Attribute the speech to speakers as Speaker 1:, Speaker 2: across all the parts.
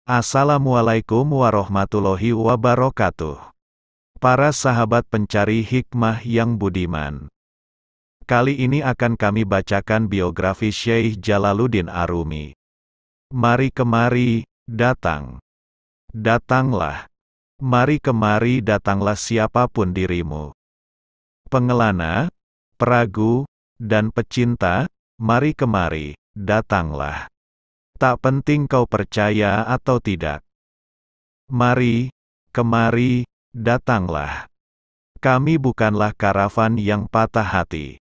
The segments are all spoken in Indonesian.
Speaker 1: Assalamualaikum warahmatullahi wabarakatuh. Para sahabat pencari hikmah yang budiman. Kali ini akan kami bacakan biografi Syekh Jalaluddin Ar-Rumi. Mari kemari, datang. Datanglah. Mari kemari, datanglah siapapun dirimu. Pengelana, peragu, dan pecinta, mari kemari, datanglah. Tak penting kau percaya atau tidak. Mari, kemari, datanglah. Kami bukanlah karavan yang patah hati.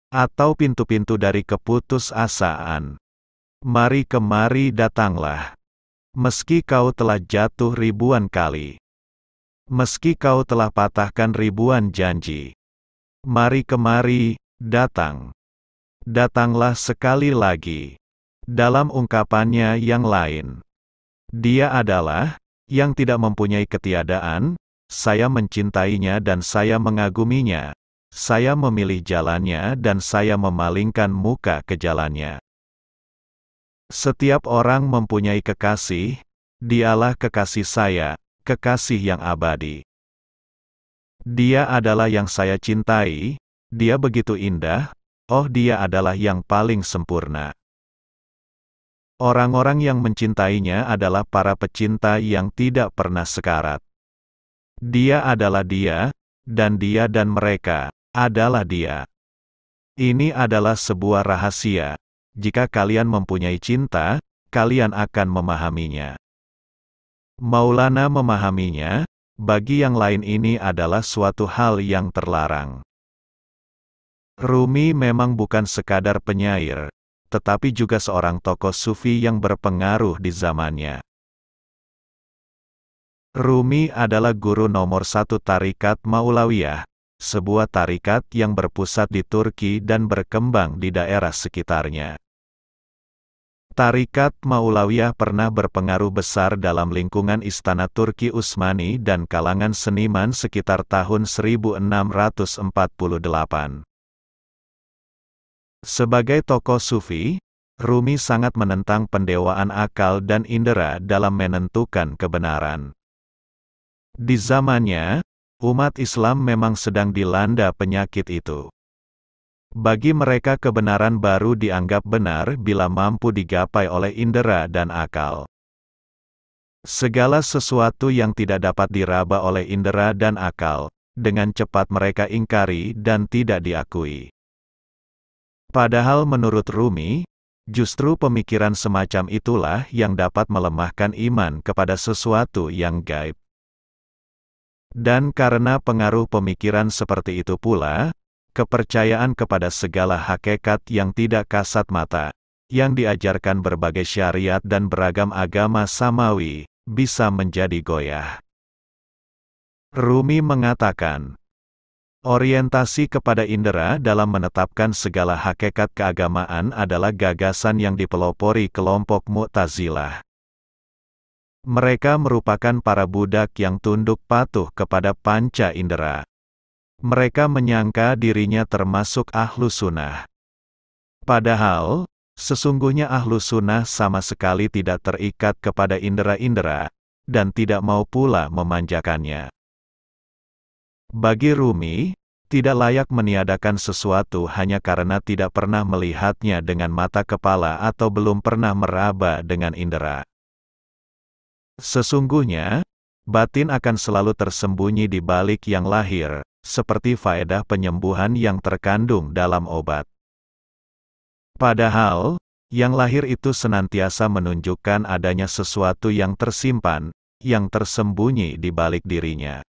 Speaker 1: Atau pintu-pintu dari keputusasaan. Mari kemari, datanglah. Meski kau telah jatuh ribuan kali. Meski kau telah patahkan ribuan janji. Mari kemari, datang. Datanglah sekali lagi. Dalam ungkapannya yang lain. Dia adalah, yang tidak mempunyai ketiadaan, saya mencintainya dan saya mengaguminya. Saya memilih jalannya dan saya memalingkan muka ke jalannya. Setiap orang mempunyai kekasih, dialah kekasih saya, kekasih yang abadi. Dia adalah yang saya cintai, dia begitu indah, oh dia adalah yang paling sempurna. Orang-orang yang mencintainya adalah para pecinta yang tidak pernah sekarat. Dia adalah dia, dan mereka, adalah dia. Ini adalah sebuah rahasia. Jika kalian mempunyai cinta, kalian akan memahaminya. Maulana memahaminya, bagi yang lain ini adalah suatu hal yang terlarang. Rumi memang bukan sekadar penyair, tetapi juga seorang tokoh sufi yang berpengaruh di zamannya. Rumi adalah guru nomor satu tarikat Maulawiyah, sebuah tarikat yang berpusat di Turki dan berkembang di daerah sekitarnya. Tarikat Maulawiyah pernah berpengaruh besar dalam lingkungan istana Turki Utsmani dan kalangan seniman sekitar tahun 1648. Sebagai tokoh sufi, Rumi sangat menentang pendewaan akal dan indera dalam menentukan kebenaran. Di zamannya, umat Islam memang sedang dilanda penyakit itu. Bagi mereka kebenaran baru dianggap benar bila mampu digapai oleh indera dan akal. Segala sesuatu yang tidak dapat diraba oleh indera dan akal, dengan cepat mereka ingkari dan tidak diakui. Padahal menurut Rumi, justru pemikiran semacam itulah yang dapat melemahkan iman kepada sesuatu yang gaib. Dan karena pengaruh pemikiran seperti itu pula, kepercayaan kepada segala hakikat yang tidak kasat mata, yang diajarkan berbagai syariat dan beragam agama samawi, bisa menjadi goyah. Rumi mengatakan, orientasi kepada indera dalam menetapkan segala hakikat keagamaan adalah gagasan yang dipelopori kelompok Mu'tazilah. Mereka merupakan para budak yang tunduk patuh kepada panca indera. Mereka menyangka dirinya termasuk ahlu sunnah. Padahal, sesungguhnya ahlu sunnah sama sekali tidak terikat kepada indera-indera, dan tidak mau pula memanjakannya. Bagi Rumi, tidak layak meniadakan sesuatu hanya karena tidak pernah melihatnya dengan mata kepala atau belum pernah meraba dengan indera. Sesungguhnya, batin akan selalu tersembunyi di balik yang lahir, seperti faedah penyembuhan yang terkandung dalam obat. Padahal, yang lahir itu senantiasa menunjukkan adanya sesuatu yang tersimpan, yang tersembunyi di balik dirinya.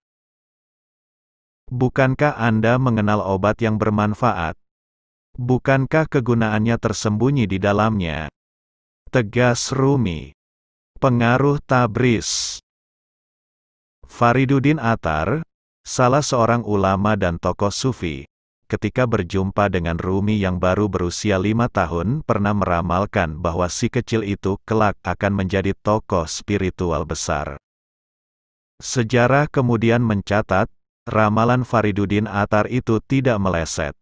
Speaker 1: Bukankah Anda mengenal obat yang bermanfaat? Bukankah kegunaannya tersembunyi di dalamnya? Tegas Rumi. Pengaruh Tabriz. Fariduddin Attar, salah seorang ulama dan tokoh sufi, ketika berjumpa dengan Rumi yang baru berusia 5 tahun pernah meramalkan bahwa si kecil itu kelak akan menjadi tokoh spiritual besar. Sejarah kemudian mencatat, ramalan Fariduddin Attar itu tidak meleset.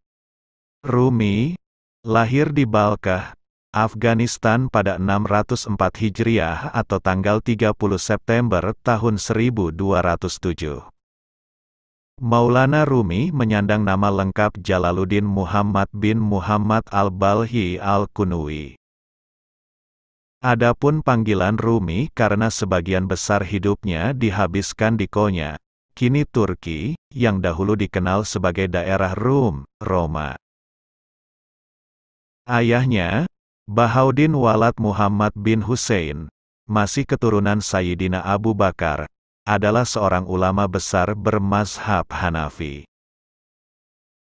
Speaker 1: Rumi, lahir di Balkah, Afghanistan pada 604 Hijriah atau tanggal 30 September tahun 1207. Maulana Rumi menyandang nama lengkap Jalaluddin Muhammad bin Muhammad al-Balhi al-Kunui. Adapun panggilan Rumi karena sebagian besar hidupnya dihabiskan di Konya, kini Turki, yang dahulu dikenal sebagai daerah Rum, Roma. Ayahnya, Bahauddin Walad Muhammad bin Hussein, masih keturunan Sayyidina Abu Bakar, adalah seorang ulama besar bermazhab Hanafi.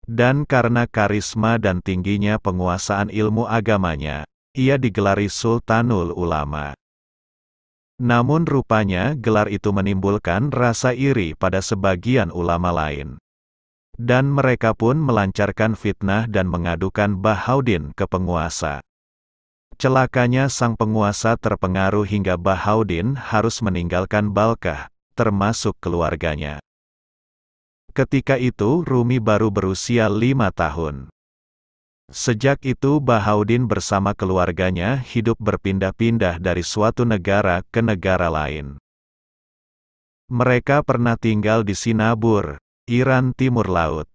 Speaker 1: Dan karena karisma dan tingginya penguasaan ilmu agamanya, ia digelari Sultanul Ulama. Namun rupanya gelar itu menimbulkan rasa iri pada sebagian ulama lain. Dan mereka pun melancarkan fitnah dan mengadukan Bahauddin ke penguasa. Celakanya sang penguasa terpengaruh hingga Bahauddin harus meninggalkan Balkah, termasuk keluarganya. Ketika itu Rumi baru berusia 5 tahun. Sejak itu Bahauddin bersama keluarganya hidup berpindah-pindah dari suatu negara ke negara lain. Mereka pernah tinggal di Sinabur, Iran Timur Laut.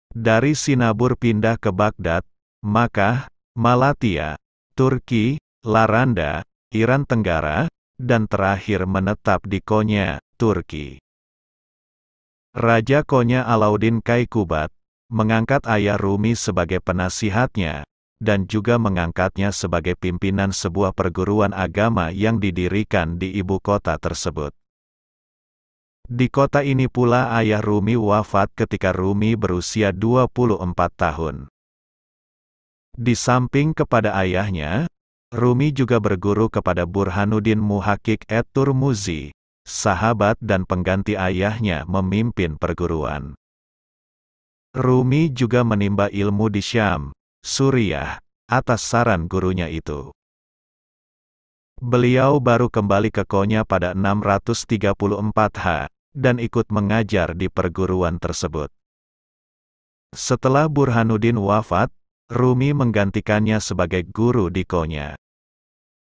Speaker 1: Dari Sinabur pindah ke Baghdad, Makkah, Malatya, Turki, Laranda, Iran Tenggara, dan terakhir menetap di Konya, Turki. Raja Konya Alauddin Kaykubat mengangkat ayah Rumi sebagai penasihatnya, dan juga mengangkatnya sebagai pimpinan sebuah perguruan agama yang didirikan di ibu kota tersebut. Di kota ini pula ayah Rumi wafat ketika Rumi berusia 24 tahun. Di samping kepada ayahnya, Rumi juga berguru kepada Burhanuddin Muhakkik et-Turmuzi, sahabat dan pengganti ayahnya memimpin perguruan. Rumi juga menimba ilmu di Syam, Suriah, atas saran gurunya itu. Beliau baru kembali ke Konya pada 634 H, dan ikut mengajar di perguruan tersebut. Setelah Burhanuddin wafat, Rumi menggantikannya sebagai guru di Konya.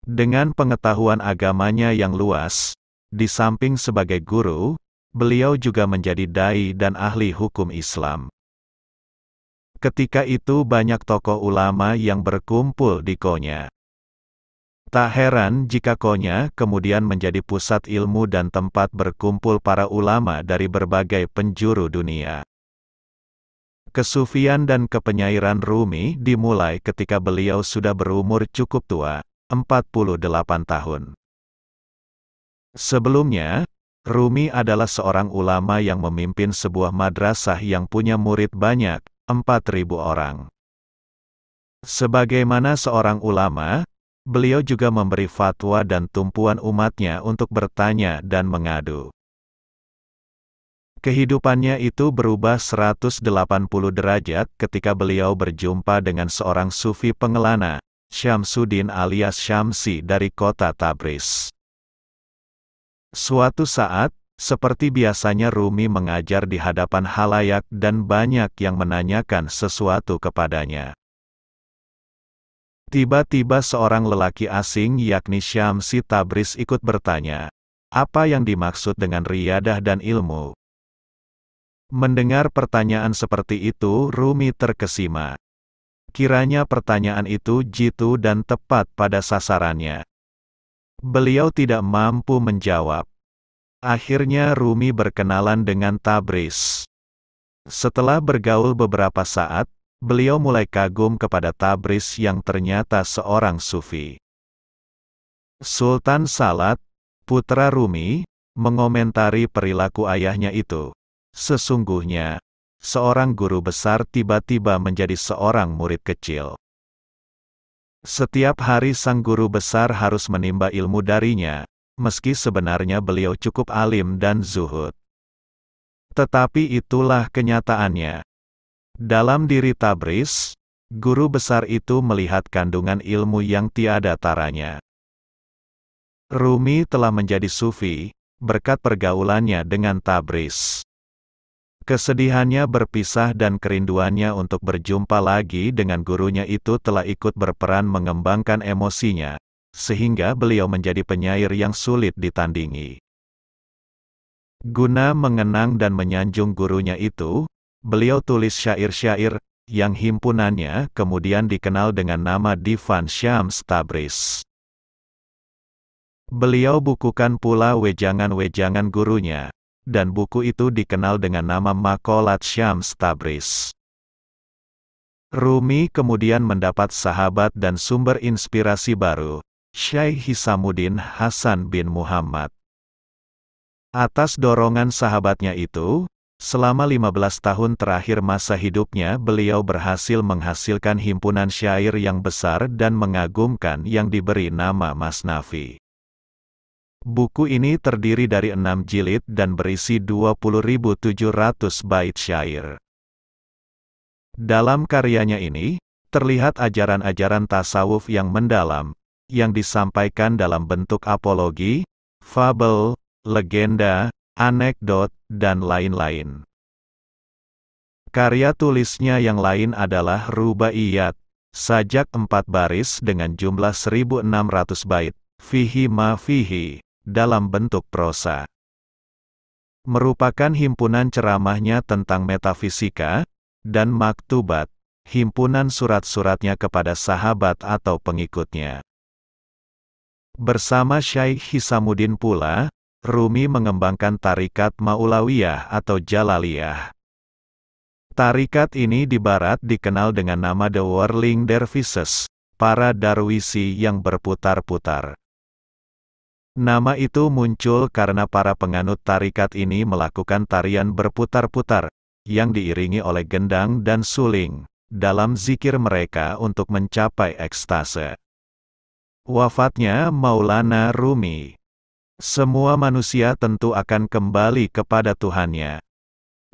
Speaker 1: Dengan pengetahuan agamanya yang luas, di samping sebagai guru, beliau juga menjadi dai dan ahli hukum Islam. Ketika itu banyak tokoh ulama yang berkumpul di Konya. Tak heran jika Konya kemudian menjadi pusat ilmu dan tempat berkumpul para ulama dari berbagai penjuru dunia. Kesufian dan kepenyairan Rumi dimulai ketika beliau sudah berumur cukup tua, 48 tahun. Sebelumnya, Rumi adalah seorang ulama yang memimpin sebuah madrasah yang punya murid banyak, 4.000 orang. Sebagaimana seorang ulama, beliau juga memberi fatwa dan tumpuan umatnya untuk bertanya dan mengadu. Kehidupannya itu berubah 180 derajat ketika beliau berjumpa dengan seorang sufi pengelana, Syamsuddin alias Syamsi dari kota Tabriz. Suatu saat, seperti biasanya Rumi mengajar di hadapan halayak dan banyak yang menanyakan sesuatu kepadanya. Tiba-tiba seorang lelaki asing yakni Syamsi Tabriz ikut bertanya, apa yang dimaksud dengan riyadah dan ilmu? Mendengar pertanyaan seperti itu Rumi terkesima. Kiranya pertanyaan itu jitu dan tepat pada sasarannya. Beliau tidak mampu menjawab. Akhirnya Rumi berkenalan dengan Tabriz. Setelah bergaul beberapa saat, beliau mulai kagum kepada Tabriz yang ternyata seorang sufi. Sultan Salat, putra Rumi, mengomentari perilaku ayahnya itu. Sesungguhnya, seorang guru besar tiba-tiba menjadi seorang murid kecil. Setiap hari sang guru besar harus menimba ilmu darinya, meski sebenarnya beliau cukup alim dan zuhud. Tetapi itulah kenyataannya. Dalam diri Tabriz, guru besar itu melihat kandungan ilmu yang tiada taranya. Rumi telah menjadi sufi, berkat pergaulannya dengan Tabriz. Kesedihannya berpisah dan kerinduannya untuk berjumpa lagi dengan gurunya itu telah ikut berperan mengembangkan emosinya, sehingga beliau menjadi penyair yang sulit ditandingi. Guna mengenang dan menyanjung gurunya itu, beliau tulis syair-syair, yang himpunannya kemudian dikenal dengan nama Divan Syams Tabriz. Beliau bukukan pula wejangan-wejangan gurunya, dan buku itu dikenal dengan nama Maqalat Syams Tabriz. Rumi kemudian mendapat sahabat dan sumber inspirasi baru, Syekh Hisamuddin Hasan bin Muhammad. Atas dorongan sahabatnya itu, selama 15 tahun terakhir masa hidupnya beliau berhasil menghasilkan himpunan syair yang besar dan mengagumkan yang diberi nama Masnavi. Buku ini terdiri dari 6 jilid dan berisi 20.700 bait syair. Dalam karyanya ini, terlihat ajaran-ajaran tasawuf yang mendalam, yang disampaikan dalam bentuk apologi, fabel, legenda, anekdot, dan lain-lain. Karya tulisnya yang lain adalah Rubaiyat, sajak 4 baris dengan jumlah 1.600 bait, fihi ma fihi, dalam bentuk prosa. Merupakan himpunan ceramahnya tentang metafisika, dan maktubat, himpunan surat-suratnya kepada sahabat atau pengikutnya. Bersama Syekh Hisamuddin pula, Rumi mengembangkan tarikat Maulawiyah atau Jalaliyah. Tarikat ini di barat dikenal dengan nama The Whirling Dervishes, para darwisi yang berputar-putar. Nama itu muncul karena para penganut tarikat ini melakukan tarian berputar-putar, yang diiringi oleh gendang dan suling, dalam zikir mereka untuk mencapai ekstase. Wafatnya Maulana Rumi. Semua manusia tentu akan kembali kepada Tuhannya.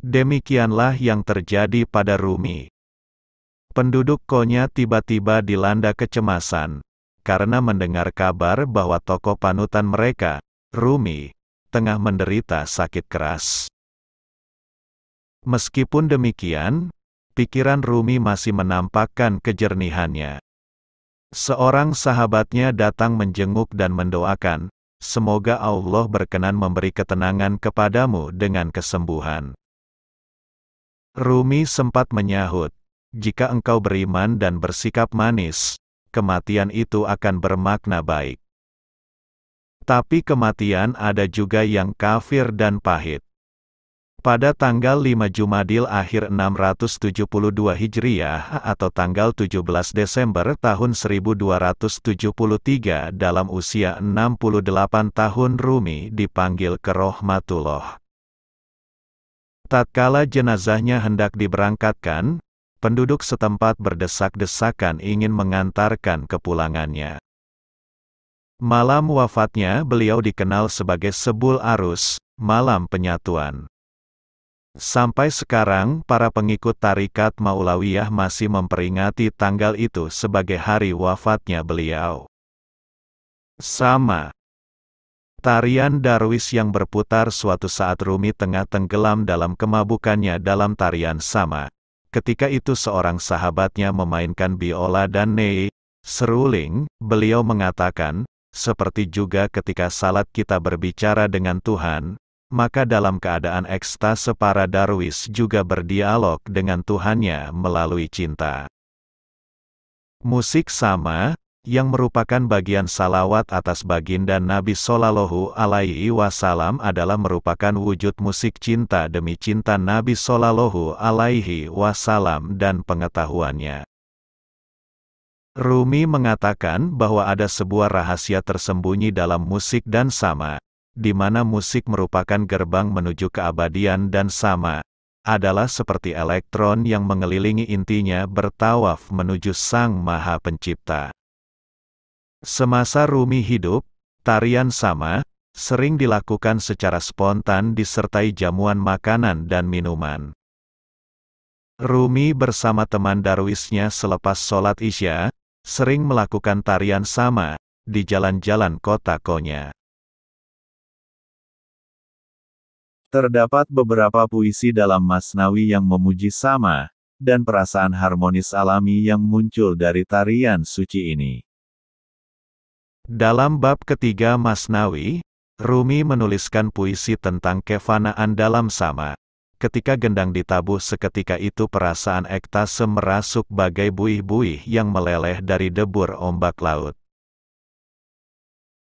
Speaker 1: Demikianlah yang terjadi pada Rumi. Penduduk Konya tiba-tiba dilanda kecemasan, karena mendengar kabar bahwa tokoh panutan mereka, Rumi, tengah menderita sakit keras. Meskipun demikian, pikiran Rumi masih menampakkan kejernihannya. Seorang sahabatnya datang menjenguk dan mendoakan, "Semoga Allah berkenan memberi ketenangan kepadamu dengan kesembuhan." Rumi sempat menyahut, "Jika engkau beriman dan bersikap manis, kematian itu akan bermakna baik. Tapi kematian ada juga yang kafir dan pahit." Pada tanggal 5 Jumadil akhir 672 Hijriah atau tanggal 17 Desember tahun 1273 dalam usia 68 tahun Rumi dipanggil ke Rahmatullah. Tatkala jenazahnya hendak diberangkatkan, penduduk setempat berdesak-desakan ingin mengantarkan kepulangannya. Malam wafatnya beliau dikenal sebagai Sebul Arus, malam penyatuan. Sampai sekarang para pengikut tarikat Maulawiyah masih memperingati tanggal itu sebagai hari wafatnya beliau. Sama. Tarian darwis yang berputar suatu saat Rumi tengah tenggelam dalam kemabukannya dalam tarian sama. Ketika itu seorang sahabatnya memainkan biola dan ney, seruling, beliau mengatakan, "Seperti juga ketika salat kita berbicara dengan Tuhan, maka dalam keadaan ekstase para darwis juga berdialog dengan Tuhannya melalui cinta." Musik sama, yang merupakan bagian salawat atas baginda Nabi Shallallahu Alaihi Wasallam adalah merupakan wujud musik cinta demi cinta Nabi Shallallahu Alaihi Wasallam dan pengetahuannya. Rumi mengatakan bahwa ada sebuah rahasia tersembunyi dalam musik dan sama, di mana musik merupakan gerbang menuju keabadian dan sama, adalah seperti elektron yang mengelilingi intinya bertawaf menuju Sang Maha Pencipta. Semasa Rumi hidup, tarian sama, sering dilakukan secara spontan disertai jamuan makanan dan minuman. Rumi bersama teman darwisnya selepas sholat Isya, sering melakukan tarian sama, di jalan-jalan kota Konya.
Speaker 2: Terdapat beberapa puisi dalam Masnawi yang memuji sama, dan perasaan harmonis alami yang muncul dari tarian suci ini.
Speaker 1: Dalam bab ketiga Masnawi, Rumi menuliskan puisi tentang kefanaan dalam sama. Ketika gendang ditabuh seketika itu perasaan ekstase merasuk bagai buih-buih yang meleleh dari debur ombak laut.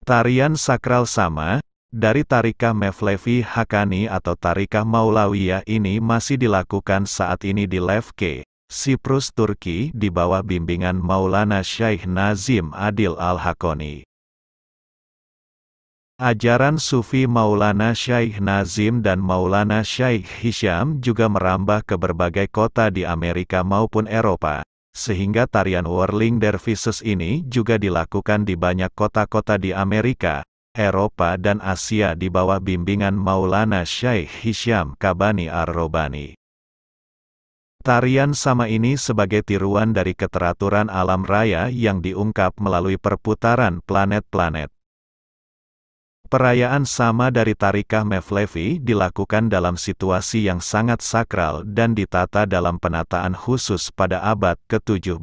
Speaker 1: Tarian sakral sama, dari Tarikah Mevlevi Haqqani atau Tarikah Maulawiyah ini masih dilakukan saat ini di Lefke, Siprus Turki di bawah bimbingan Maulana Syekh Nazim Adil Al-Haqqani. Ajaran Sufi Maulana Syekh Nazim dan Maulana Syekh Hisham juga merambah ke berbagai kota di Amerika maupun Eropa, sehingga tarian Whirling Dervishes ini juga dilakukan di banyak kota-kota di Amerika, Eropa dan Asia di bawah bimbingan Maulana Syekh Hisham Kabani Ar-Robani. Tarian sama ini sebagai tiruan dari keteraturan alam raya yang diungkap melalui perputaran planet-planet. Perayaan sama dari Tarikah Mevlevi dilakukan dalam situasi yang sangat sakral dan ditata dalam penataan khusus pada abad ke-17.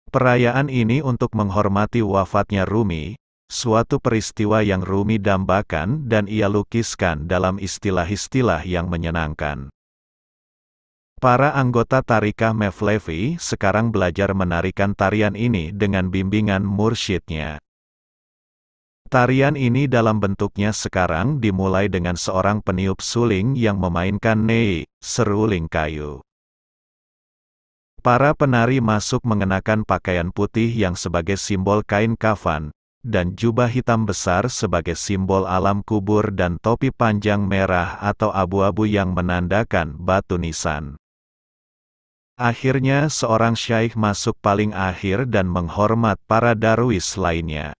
Speaker 1: Perayaan ini untuk menghormati wafatnya Rumi, suatu peristiwa yang Rumi dambakan dan ia lukiskan dalam istilah-istilah yang menyenangkan. Para anggota Tarikah Mevlevi sekarang belajar menarikan tarian ini dengan bimbingan mursyidnya. Tarian ini dalam bentuknya sekarang dimulai dengan seorang peniup suling yang memainkan ney, seruling kayu. Para penari masuk mengenakan pakaian putih yang sebagai simbol kain kafan, dan jubah hitam besar sebagai simbol alam kubur dan topi panjang merah atau abu-abu yang menandakan batu nisan. Akhirnya seorang syaikh masuk paling akhir dan menghormat para darwis lainnya.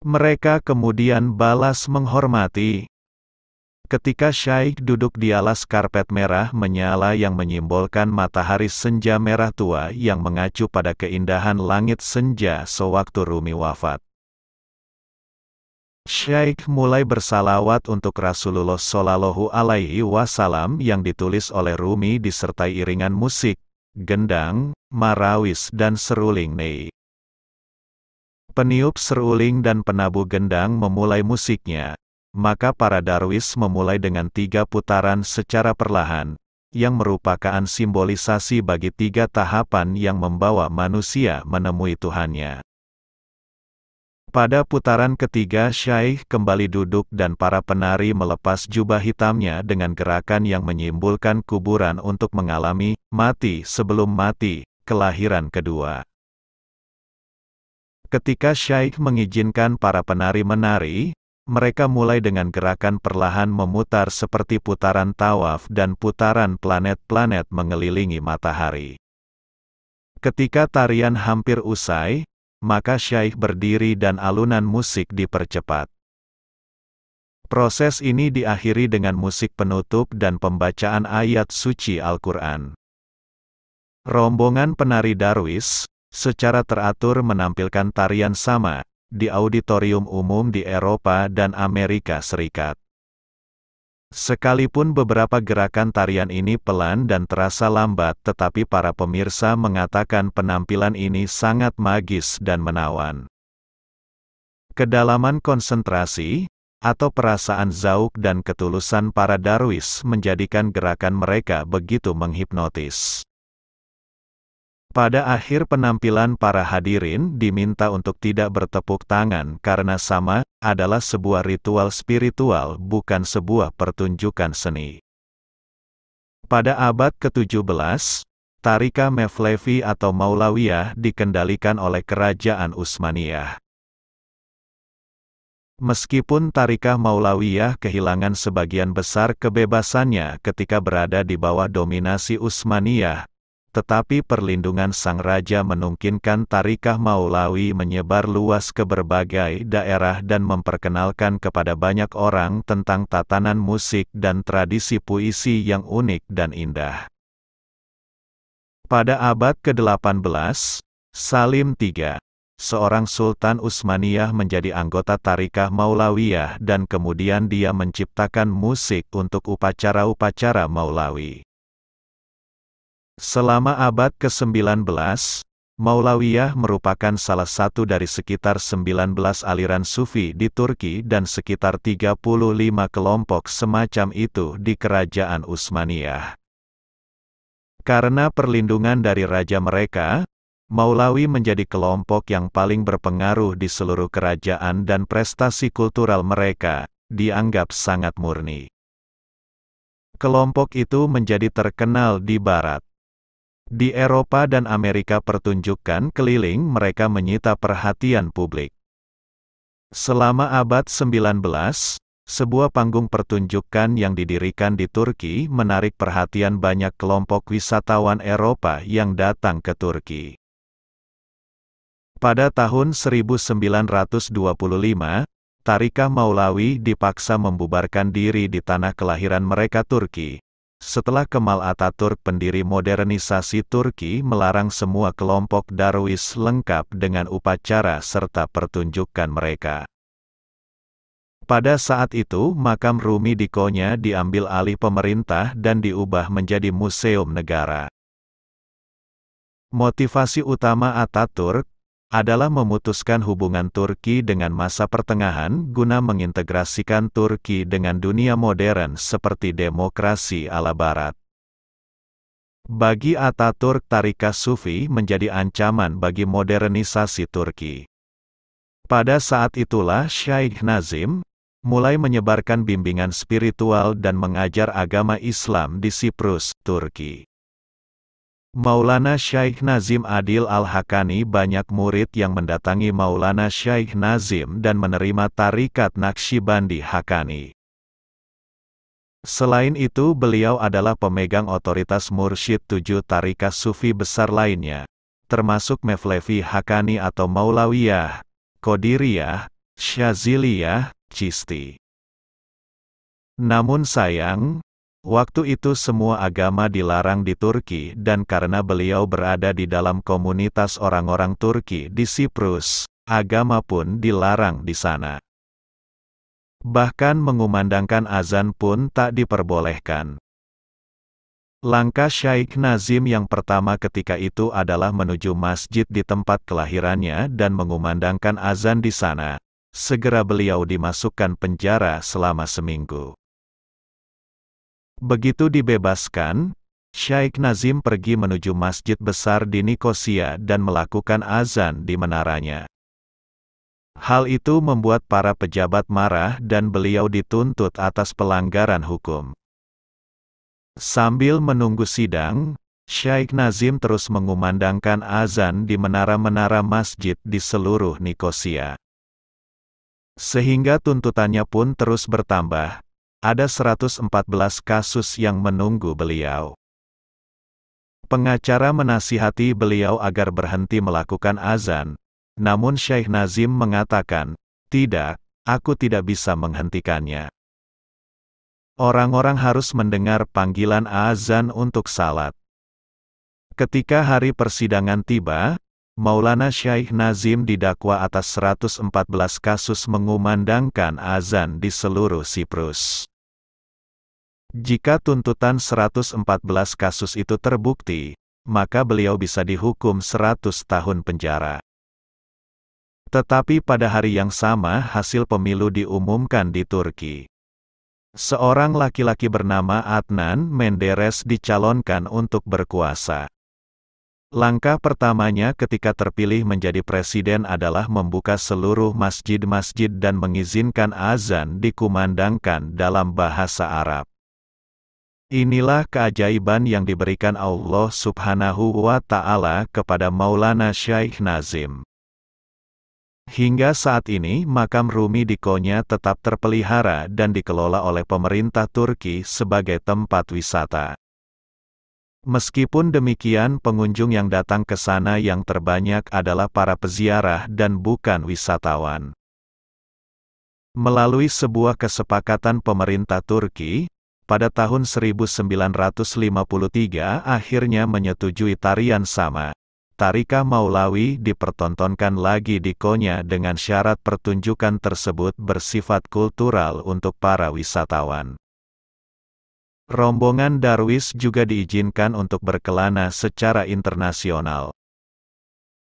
Speaker 1: Mereka kemudian balas menghormati. Ketika syaikh duduk di alas karpet merah menyala yang menyimbolkan matahari senja merah tua yang mengacu pada keindahan langit senja sewaktu Rumi wafat. Syaikh mulai bersalawat untuk Rasulullah Shallallahu Alaihi Wasallam yang ditulis oleh Rumi disertai iringan musik, gendang, marawis dan seruling ney. Peniup seruling dan penabuh gendang memulai musiknya. Maka para darwis memulai dengan 3 putaran secara perlahan, yang merupakan simbolisasi bagi 3 tahapan yang membawa manusia menemui Tuhannya. Pada putaran ketiga syaikh kembali duduk dan para penari melepas jubah hitamnya dengan gerakan yang menyimbolkan kuburan untuk mengalami mati sebelum mati, kelahiran kedua. Ketika syaikh mengizinkan para penari menari, mereka mulai dengan gerakan perlahan memutar seperti putaran tawaf dan putaran planet-planet mengelilingi matahari. Ketika tarian hampir usai, maka syaikh berdiri dan alunan musik dipercepat. Proses ini diakhiri dengan musik penutup dan pembacaan ayat suci Al-Quran. Rombongan penari darwis, secara teratur menampilkan tarian sama, di auditorium umum di Eropa dan Amerika Serikat. Sekalipun beberapa gerakan tarian ini pelan dan terasa lambat, tetapi para pemirsa mengatakan penampilan ini sangat magis dan menawan. Kedalaman konsentrasi, atau perasaan zauk dan ketulusan para darwis menjadikan gerakan mereka begitu menghipnotis. Pada akhir penampilan para hadirin diminta untuk tidak bertepuk tangan karena sama adalah sebuah ritual spiritual bukan sebuah pertunjukan seni. Pada abad ke-17, Tarikah Mevlevi atau Maulawiyah dikendalikan oleh Kerajaan Utsmaniyah. Meskipun Tarikah Maulawiyah kehilangan sebagian besar kebebasannya ketika berada di bawah dominasi Utsmaniyah, tetapi perlindungan sang raja memungkinkan Tarikah Maulawi menyebar luas ke berbagai daerah dan memperkenalkan kepada banyak orang tentang tatanan musik dan tradisi puisi yang unik dan indah. Pada abad ke-18, Salim III, seorang Sultan Utsmaniyah menjadi anggota Tharikah Maulawiyah dan kemudian dia menciptakan musik untuk upacara-upacara Maulawi. Selama abad ke-19, Maulawiyah merupakan salah satu dari sekitar 19 aliran Sufi di Turki dan sekitar 35 kelompok semacam itu di Kerajaan Utsmaniyah. Karena perlindungan dari raja mereka, Maulawi menjadi kelompok yang paling berpengaruh di seluruh kerajaan dan prestasi kultural mereka dianggap sangat murni. Kelompok itu menjadi terkenal di Barat. Di Eropa dan Amerika pertunjukan keliling mereka menyita perhatian publik. Selama abad 19, sebuah panggung pertunjukan yang didirikan di Turki menarik perhatian banyak kelompok wisatawan Eropa yang datang ke Turki. Pada tahun 1925, Tharikah Maulawi dipaksa membubarkan diri di tanah kelahiran mereka Turki. Setelah Kemal Atatürk, pendiri modernisasi Turki, melarang semua kelompok Darwis lengkap dengan upacara serta pertunjukan mereka. Pada saat itu, makam Rumi di Konya diambil alih pemerintah dan diubah menjadi museum negara. Motivasi utama Atatürk adalah memutuskan hubungan Turki dengan masa pertengahan guna mengintegrasikan Turki dengan dunia modern seperti demokrasi ala Barat. Bagi Atatürk, Tharikah Sufi menjadi ancaman bagi modernisasi Turki. Pada saat itulah Syaikh Nazim mulai menyebarkan bimbingan spiritual dan mengajar agama Islam di Siprus, Turki. Maulana Syaikh Nazim Adil Al-Haqqani, banyak murid yang mendatangi Maulana Syaikh Nazim dan menerima tarikat Naqsyibandi Haqqani. Selain itu, beliau adalah pemegang otoritas mursyid 7 tarikat sufi besar lainnya, termasuk Mevlevi Haqqani atau Maulawiyah, Qadiriyah, Syaziliyah, Chisti. Namun sayang, waktu itu semua agama dilarang di Turki dan karena beliau berada di dalam komunitas orang-orang Turki di Siprus, agama pun dilarang di sana. Bahkan mengumandangkan azan pun tak diperbolehkan. Langkah Syaikh Nazim yang pertama ketika itu adalah menuju masjid di tempat kelahirannya dan mengumandangkan azan di sana. Segera beliau dimasukkan penjara selama seminggu. Begitu dibebaskan, Syaikh Nazim pergi menuju masjid besar di Nikosia dan melakukan azan di menaranya. Hal itu membuat para pejabat marah dan beliau dituntut atas pelanggaran hukum. Sambil menunggu sidang, Syaikh Nazim terus mengumandangkan azan di menara-menara masjid di seluruh Nikosia. Sehingga tuntutannya pun terus bertambah. Ada 114 kasus yang menunggu beliau. Pengacara menasihati beliau agar berhenti melakukan azan, namun Syaikh Nazim mengatakan, "Tidak, aku tidak bisa menghentikannya. Orang-orang harus mendengar panggilan azan untuk salat." Ketika hari persidangan tiba, Maulana Syaikh Nazim didakwa atas 114 kasus mengumandangkan azan di seluruh Siprus. Jika tuntutan 114 kasus itu terbukti, maka beliau bisa dihukum 100 tahun penjara. Tetapi pada hari yang sama hasil pemilu diumumkan di Turki. Seorang laki-laki bernama Adnan Menderes dicalonkan untuk berkuasa. Langkah pertamanya ketika terpilih menjadi presiden adalah membuka seluruh masjid-masjid dan mengizinkan azan dikumandangkan dalam bahasa Arab. Inilah keajaiban yang diberikan Allah Subhanahu wa Ta'ala kepada Maulana Syaikh Nazim. Hingga saat ini makam Rumi di Konya tetap terpelihara dan dikelola oleh pemerintah Turki sebagai tempat wisata. Meskipun demikian, pengunjung yang datang ke sana yang terbanyak adalah para peziarah dan bukan wisatawan. Melalui sebuah kesepakatan pemerintah Turki, pada tahun 1953 akhirnya menyetujui tarian sama, Tariqah Maulawi dipertontonkan lagi di Konya dengan syarat pertunjukan tersebut bersifat kultural untuk para wisatawan. Rombongan Darwis juga diizinkan untuk berkelana secara internasional.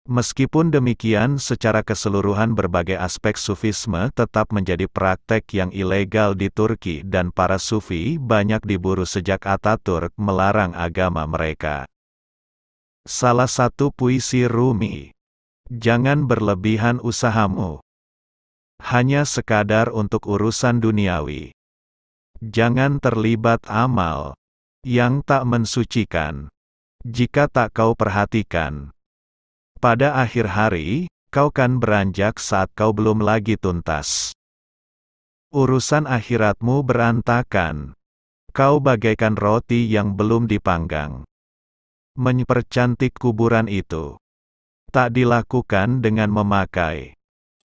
Speaker 1: Meskipun demikian, secara keseluruhan berbagai aspek sufisme tetap menjadi praktek yang ilegal di Turki dan para sufi banyak diburu sejak Ataturk melarang agama mereka. Salah satu puisi Rumi, "Jangan berlebihan usahamu. Hanya sekadar untuk urusan duniawi. Jangan terlibat amal yang tak mensucikan. Jika tak kau perhatikan, pada akhir hari, kau kan beranjak saat kau belum lagi tuntas. Urusan akhiratmu berantakan. Kau bagaikan roti yang belum dipanggang. Mempercantik kuburan itu tak dilakukan dengan memakai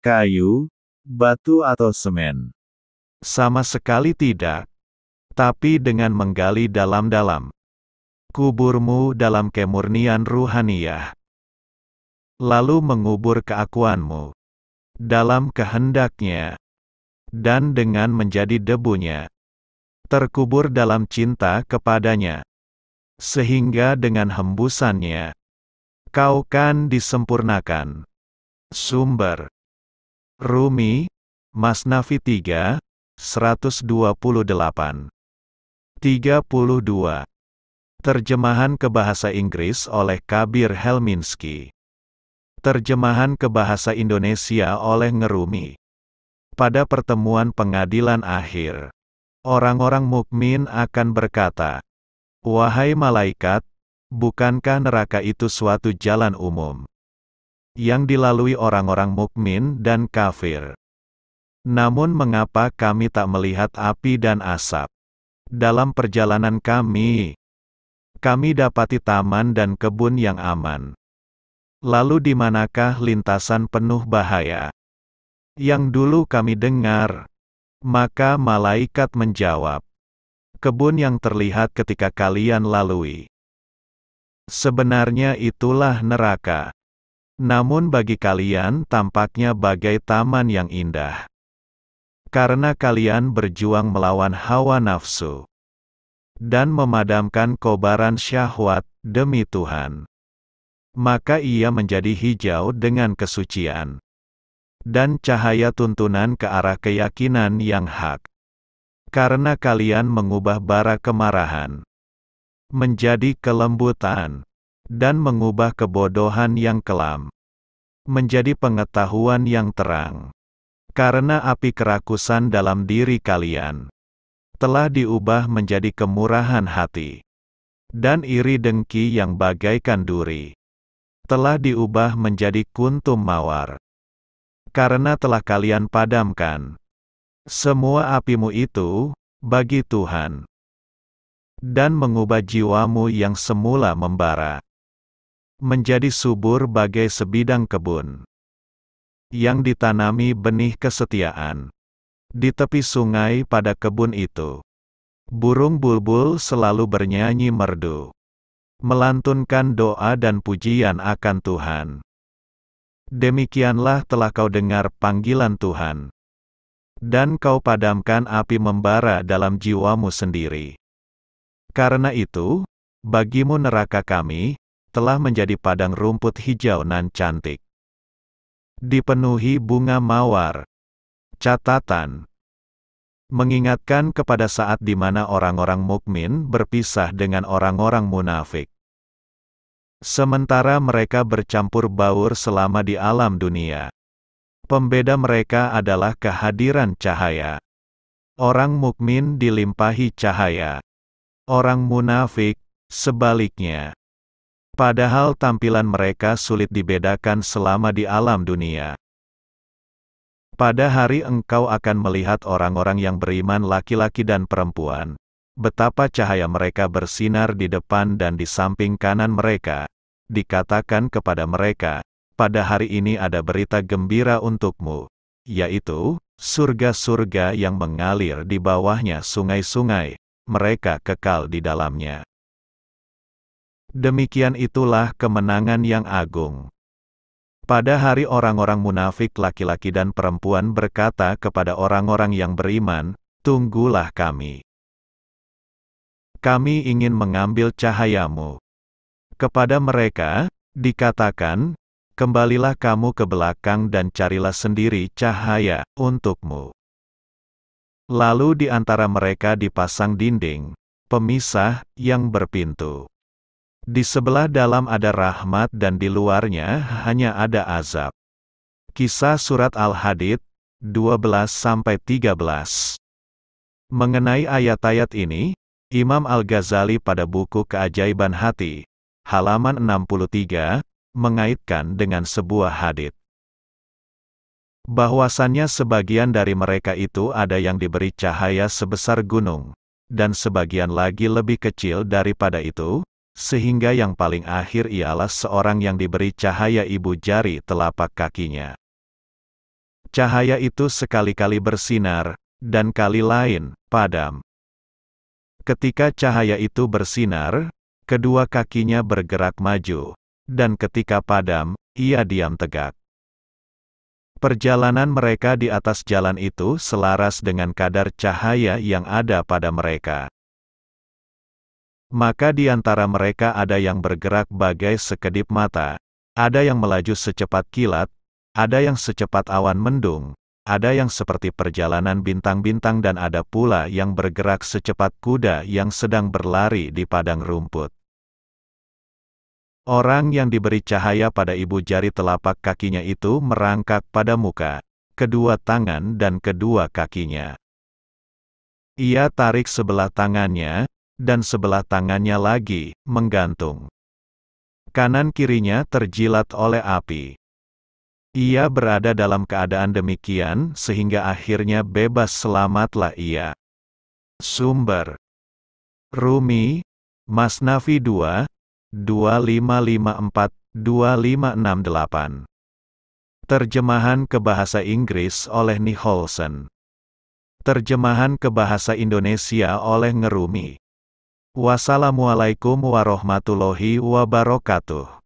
Speaker 2: kayu, batu atau semen.
Speaker 1: Sama sekali tidak. Tapi dengan menggali dalam-dalam kuburmu dalam kemurnian ruhaniyah. Lalu mengubur keakuanmu dalam kehendaknya, dan dengan menjadi debunya, terkubur dalam cinta kepadanya, sehingga dengan hembusannya, kau kan disempurnakan." Sumber Rumi, Masnavi 3, 128. 32. Terjemahan ke bahasa Inggris oleh Kabir Helminski. Terjemahan ke bahasa Indonesia oleh Ngerumi. Pada pertemuan pengadilan akhir, orang-orang mukmin akan berkata, "Wahai malaikat, bukankah neraka itu suatu jalan umum yang dilalui orang-orang mukmin dan kafir? Namun mengapa kami tak melihat api dan asap? Dalam perjalanan kami dapati taman dan kebun yang aman. Lalu di manakah lintasan penuh bahaya yang dulu kami dengar?" Maka malaikat menjawab, "Kebun yang terlihat ketika kalian lalui. Sebenarnya itulah neraka. Namun bagi kalian tampaknya bagai taman yang indah. Karena kalian berjuang melawan hawa nafsu dan memadamkan kobaran syahwat demi Tuhan. Maka ia menjadi hijau dengan kesucian dan cahaya tuntunan ke arah keyakinan yang hak. Karena kalian mengubah bara kemarahan menjadi kelembutan, dan mengubah kebodohan yang kelam menjadi pengetahuan yang terang. Karena api kerakusan dalam diri kalian telah diubah menjadi kemurahan hati, dan iri dengki yang bagaikan duri telah diubah menjadi kuntum mawar. Karena telah kalian padamkan semua apimu itu bagi Tuhan, dan mengubah jiwamu yang semula membara menjadi subur bagai sebidang kebun yang ditanami benih kesetiaan. Di tepi sungai pada kebun itu, burung bulbul selalu bernyanyi merdu, melantunkan doa dan pujian akan Tuhan. Demikianlah telah kau dengar panggilan Tuhan, dan kau padamkan api membara dalam jiwamu sendiri. Karena itu, bagimu neraka kami telah menjadi padang rumput hijau nan cantik, dipenuhi bunga mawar. Catatan: mengingatkan kepada saat di mana orang-orang mukmin berpisah dengan orang-orang munafik. Sementara mereka bercampur baur selama di alam dunia. Pembeda mereka adalah kehadiran cahaya. Orang mukmin dilimpahi cahaya. Orang munafik, sebaliknya. Padahal tampilan mereka sulit dibedakan selama di alam dunia. Pada hari engkau akan melihat orang-orang yang beriman laki-laki dan perempuan, betapa cahaya mereka bersinar di depan dan di samping kanan mereka. Dikatakan kepada mereka, pada hari ini ada berita gembira untukmu, yaitu surga-surga yang mengalir di bawahnya sungai-sungai, mereka kekal di dalamnya. Demikian itulah kemenangan yang agung. Pada hari orang-orang munafik laki-laki dan perempuan berkata kepada orang-orang yang beriman, "Tunggulah kami. Kami ingin mengambil cahayamu." Kepada mereka, dikatakan, "Kembalilah kamu ke belakang dan carilah sendiri cahaya untukmu." Lalu di antara mereka dipasang dinding, pemisah, yang berpintu. Di sebelah dalam ada rahmat dan di luarnya hanya ada azab. Kisah Surat Al-Hadid, 12-13. Mengenai ayat-ayat ini, Imam Al-Ghazali pada buku Keajaiban Hati, halaman 63, mengaitkan dengan sebuah hadits. Bahwasannya sebagian dari mereka itu ada yang diberi cahaya sebesar gunung, dan sebagian lagi lebih kecil daripada itu, sehingga yang paling akhir ialah seorang yang diberi cahaya ibu jari telapak kakinya. Cahaya itu sekali-kali bersinar, dan kali lain, padam. Ketika cahaya itu bersinar, kedua kakinya bergerak maju, dan ketika padam, ia diam tegak. Perjalanan mereka di atas jalan itu selaras dengan kadar cahaya yang ada pada mereka. Maka di antara mereka ada yang bergerak bagai sekedip mata, ada yang melaju secepat kilat, ada yang secepat awan mendung, ada yang seperti perjalanan bintang-bintang dan ada pula yang bergerak secepat kuda yang sedang berlari di padang rumput. Orang yang diberi cahaya pada ibu jari telapak kakinya itu merangkak pada muka, kedua tangan dan kedua kakinya. Ia tarik sebelah tangannya, dan sebelah tangannya lagi, menggantung. Kanan kirinya terjilat oleh api. Ia berada dalam keadaan demikian, sehingga akhirnya bebas selamatlah ia. Sumber Rumi, Masnavi 2, 2554-2568. Terjemahan ke bahasa Inggris oleh Nicholson. Terjemahan ke bahasa Indonesia oleh Ngerumi. Wassalamualaikum warahmatullahi wabarakatuh.